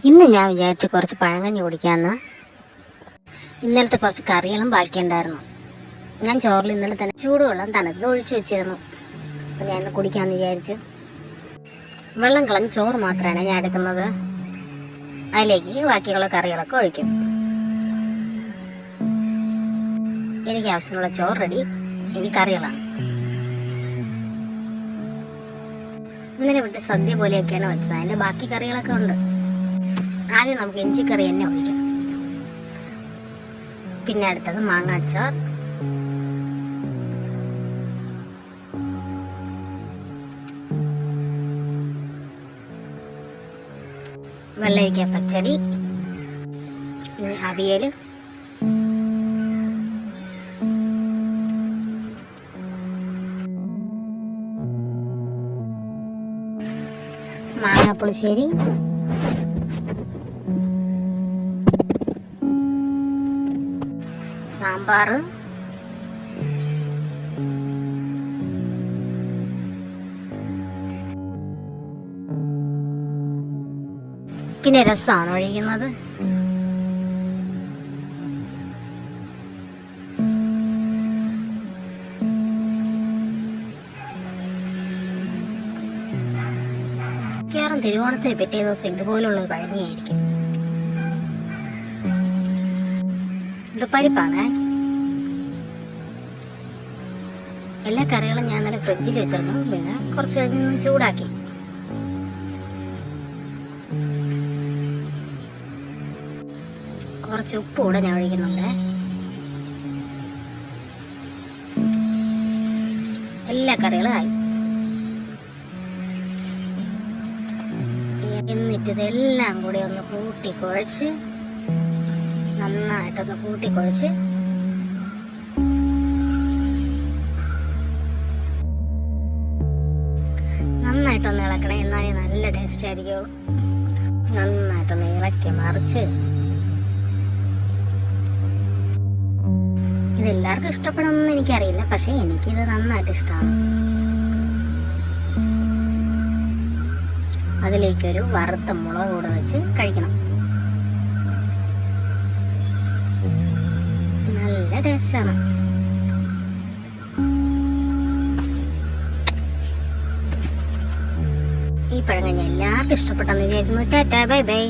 ഇന്ന് ഞാൻ വിചാരിച്ചു കുറച്ച് പഴങ്കഞ്ഞി കുടിക്കാമെന്ന്. ഇന്നലത്തെ കുറച്ച് കറികളും ബാക്കിയുണ്ടായിരുന്നു. ഞാൻ ചോറിൽ ഇന്നലെ തന്നെ ചൂടുവെള്ളം തണുത്ത് ഒഴിച്ചു വെച്ചിരുന്നു. അപ്പോൾ ഞാൻ ഇന്ന് കുടിക്കാമെന്ന് വിചാരിച്ചു. വെള്ളം കളഞ്ഞ് ചോറ് മാത്രമാണ് ഞാൻ എടുക്കുന്നത്. അതിലേക്ക് ബാക്കിയുള്ള കറികളൊക്കെ ഒഴിക്കും. എനിക്ക് ആവശ്യമുള്ള ചോറ് റെഡി. ഇനി കറികളാണ്. ഇന്നലെ വിട്ട് സദ്യ പോലെയൊക്കെയാണ് വെച്ചത്. അതിൻ്റെ ബാക്കി കറികളൊക്കെ ഉണ്ട്. ആദ്യം നമുക്ക് ഇഞ്ചിക്കറി തന്നെ ഒഴിക്കാം. പിന്നെ അടുത്തത് മാങ്ങാച്ചാർ, വെള്ളരിക്ക പച്ചടി, ഇനി അവിയൽ, മാങ്ങാപ്പുളിശ്ശേരി, സാമ്പാർ, പിന്നെ രസമാണ് ഒഴിക്കുന്നത്. മിക്കവാറും തിരുവോണത്തിന് പിറ്റേ ദിവസം ഇതുപോലുള്ളത് പഴനിയായിരിക്കും. ഇത് പരിപ്പാണ്. എല്ലാ കറികളും ഞാൻ നല്ല ഫ്രിഡ്ജിൽ വെച്ചിരുന്നു. പിന്നെ കുറച്ച് കഴിഞ്ഞ് ചൂടാക്കി. കുറച്ച് ഉപ്പ് കൂടെ ഞാൻ ഒഴിക്കുന്നുണ്ട്. എല്ലാ കറികളും ആയി. എന്നിട്ട് ഇതെല്ലാം കൂടി ഒന്ന് കൂട്ടിക്കുഴച്ച് നന്നായിട്ടൊന്ന് കൂട്ടിക്കുഴച്ച് നന്നായിട്ടൊന്ന് ഇളക്കണേ. എന്നാലേ നല്ല ടേസ്റ്റ് ആയിരിക്കുള്ളൂ. നന്നായിട്ടൊന്ന് ഇളക്കി മറിച്ച് ഇതെല്ലാവർക്കും ഇഷ്ടപ്പെടുമെന്ന് എനിക്കറിയില്ല. പക്ഷെ എനിക്കിത് നന്നായിട്ട് ഇഷ്ടമാണ്. അതിലേക്കൊരു വറുത്ത മുളക് കൂടെ വെച്ച് കഴിക്കണം. നല്ല ടേസ്റ്റാണ്. ഈ പഴങ്കഞ്ഞി എല്ലാവർക്കും ഇഷ്ടപ്പെട്ടെന്ന് വിചാരിക്കുന്നു. Tata, bye bye.